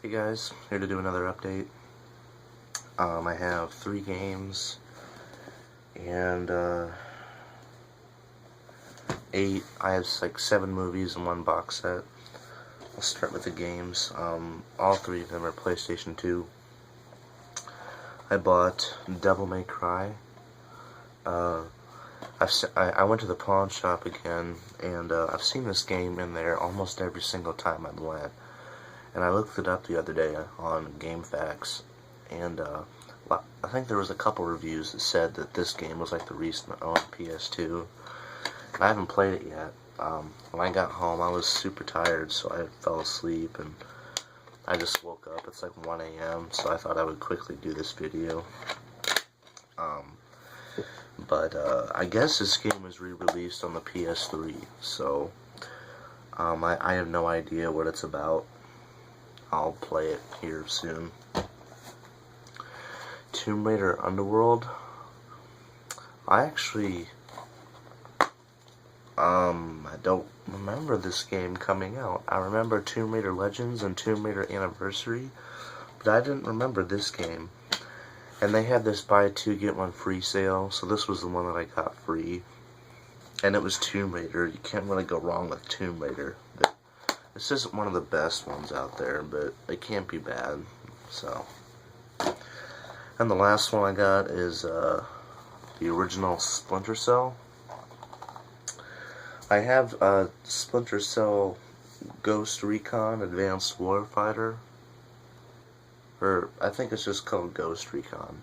Hey guys, here to do another update. I have 3 games and 8. I have like 7 movies and 1 box set. I'll start with the games. All 3 of them are PlayStation 2. I bought Devil May Cry. I went to the pawn shop again, and I've seen this game in there almost every single time I went. And I looked it up the other day on GameFAQs, and I think there was a couple reviews that said that this game was like the recent owned PS2. I haven't played it yet. When I got home, I was super tired, so I fell asleep, and I just woke up. It's like 1 a.m., so I thought I would quickly do this video. But I guess this game was re-released on the PS3, so I have no idea what it's about. I'll play it here soon. Tomb Raider Underworld. I actually, I don't remember this game coming out. I remember Tomb Raider Legends and Tomb Raider Anniversary, but I didn't remember this game. And they had this buy 2 get 1 free sale, so this was the one that I got free. And it was Tomb Raider. You can't really go wrong with Tomb Raider. This isn't one of the best ones out there, but it can't be bad. So, and the last one I got is the original Splinter Cell. I have Splinter Cell Ghost Recon Advanced Warfighter, or I think it's just called Ghost Recon.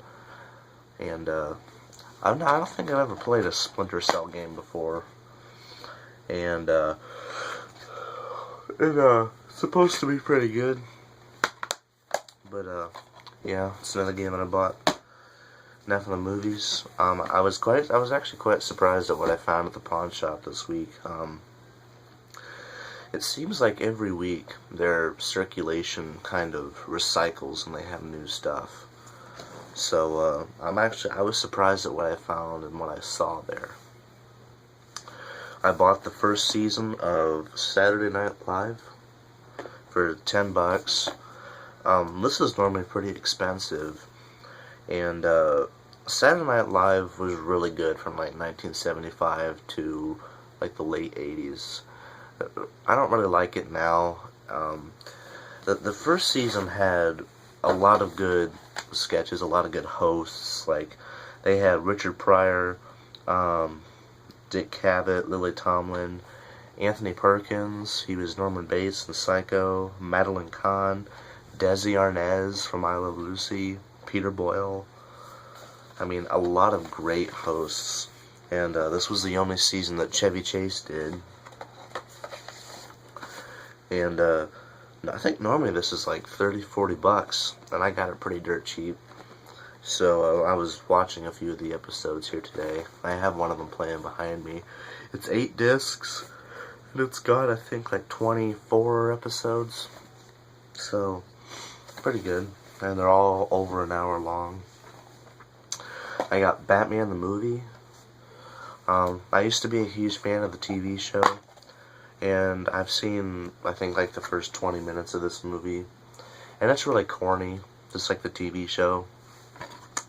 And I don't think I've ever played a Splinter Cell game before. And it's supposed to be pretty good, but yeah, it's another game that I bought. Enough of the movies. I was actually quite surprised at what I found at the pawn shop this week. It seems like every week their circulation kind of recycles and they have new stuff. So I was surprised at what I found and what I saw there. I bought the first season of Saturday Night Live for $10. This is normally pretty expensive, and Saturday Night Live was really good from like 1975 to like the late 80s. I don't really like it now. The first season had a lot of good sketches, a lot of good hosts. Like they had Richard Pryor, Dick Cavett, Lily Tomlin, Anthony Perkins, he was Norman Bates in Psycho, Madeline Kahn, Desi Arnaz from I Love Lucy, Peter Boyle. I mean, a lot of great hosts. And this was the only season that Chevy Chase did. And I think normally this is like $30-40, and I got it pretty dirt cheap. So I was watching a few of the episodes here today. I have one of them playing behind me. It's 8 discs, and it's got, I think, like 24 episodes. So, pretty good. And they're all over an hour long. I got Batman the movie. I used to be a huge fan of the TV show, and I've seen, I think, like the first 20 minutes of this movie. And it's really corny, just like the TV show.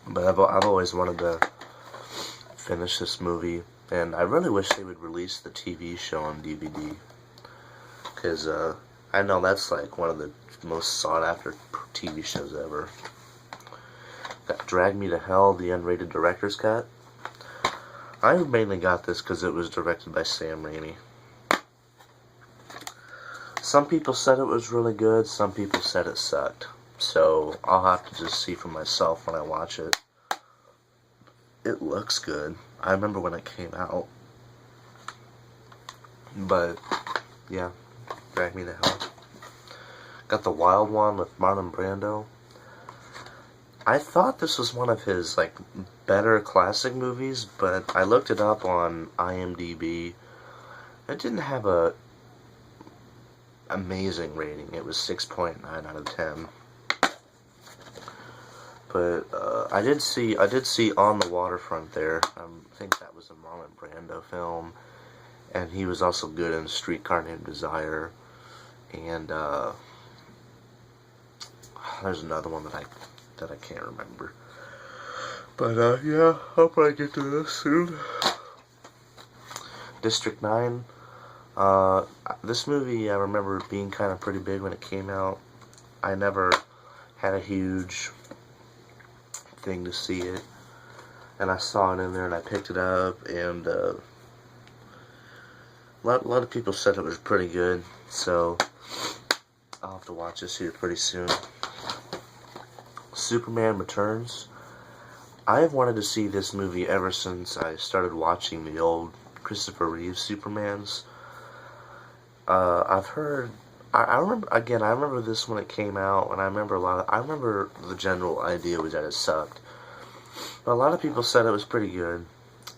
But I've always wanted to finish this movie, and I really wish they would release the TV show on DVD, because I know that's like one of the most sought after TV shows ever. Got Drag Me to Hell, the unrated director's cut. I mainly got this because it was directed by Sam Raimi. Some people said it was really good, some people said it sucked. So, I'll have to just see for myself when I watch it. It looks good. I remember when it came out. But, yeah. Drag Me to Hell. Got The Wild One with Marlon Brando. I thought this was one of his, like, better classic movies, but I looked it up on IMDb. It didn't have a amazing rating. It was 6.9 out of 10. But I did see On the Waterfront there. I think that was a Marlon Brando film, and he was also good in Streetcar Named Desire. And there's another one that I can't remember. But yeah, I'll probably get to this soon. District 9. This movie I remember being kind of pretty big when it came out. I never had a huge thing to see it, and I saw it in there and I picked it up, and a lot of people said it was pretty good, so I'll have to watch this here pretty soon. Superman Returns. I have wanted to see this movie ever since I started watching the old Christopher Reeve Supermans. I've heard, I remember this when it came out, and I remember the general idea was that it sucked. But a lot of people said it was pretty good,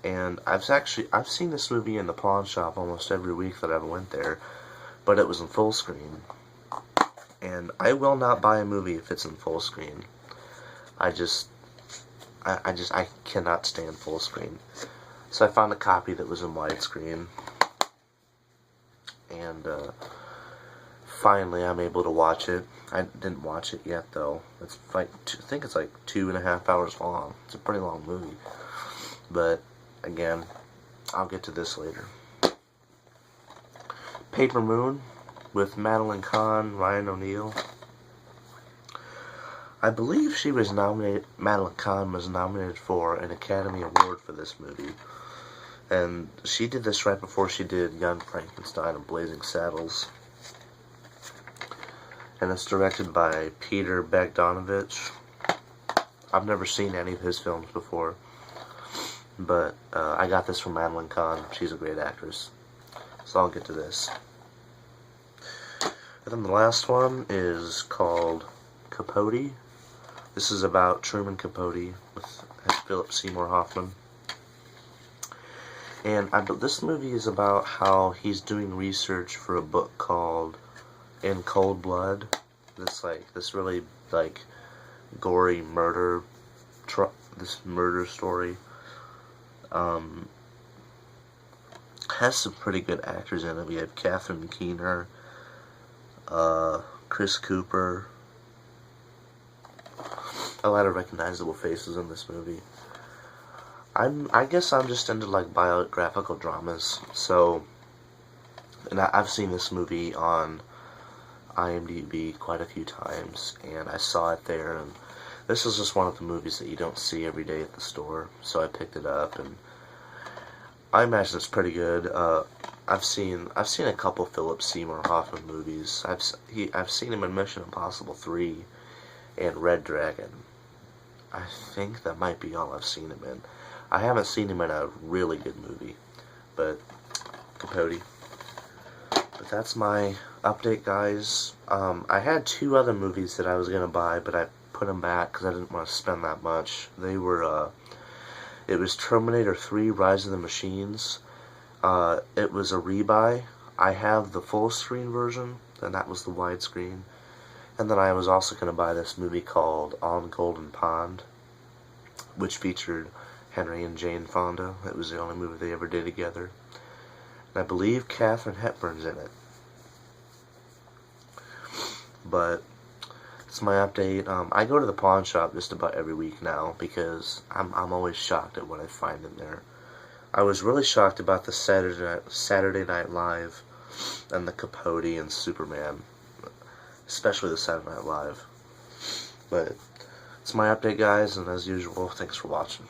and I've seen this movie in the pawn shop almost every week that I've went there, but it was in full screen. And I will not buy a movie if it's in full screen. I cannot stand full screen. So I found a copy that was in widescreen, and finally I'm able to watch it. I didn't watch it yet though. It's like, I think it's like 2.5 hours long. It's a pretty long movie. But again, I'll get to this later. Paper Moon with Madeline Kahn, Ryan O'Neal. I believe she was nominated. Madeline Kahn was nominated for an Academy Award for this movie, and she did this right before she did Young Frankenstein and Blazing Saddles. And it's directed by Peter Bogdanovich. I've never seen any of his films before, but I got this from Madeline Kahn. She's a great actress. So I'll get to this. And then the last one is called Capote. This is about Truman Capote with Philip Seymour Hoffman. And this movie is about how he's doing research for a book called In Cold Blood. This really gory murder, this murder story. Has some pretty good actors in it. We have Catherine Keener, Chris Cooper. A lot of recognizable faces in this movie. I guess I'm just into biographical dramas. So, and I've seen this movie on IMDb quite a few times, and I saw it there, and this is just one of the movies that you don't see every day at the store, so I picked it up, and I imagine it's pretty good. I've seen a couple Philip Seymour Hoffman movies. I've seen him in Mission Impossible 3 and Red Dragon. I think that might be all I've seen him in. I haven't seen him in a really good movie, but Capote. But that's my update, guys. I had 2 other movies that I was gonna buy, but I put them back because I didn't want to spend that much. They were, it was Terminator 3: Rise of the Machines. It was a rebuy. I have the full screen version, and that was the widescreen. And then I was also going to buy this movie called On Golden Pond, which featured Henry and Jane Fonda. It was the only movie they ever did together. And I believe Katharine Hepburn's in it. But it's my update. I go to the pawn shop just about every week now because I'm always shocked at what I find in there. I was really shocked about the Saturday Night Live and the Capote and Superman. Especially the Saturday Night Live. But it's my update, guys, and as usual, thanks for watching.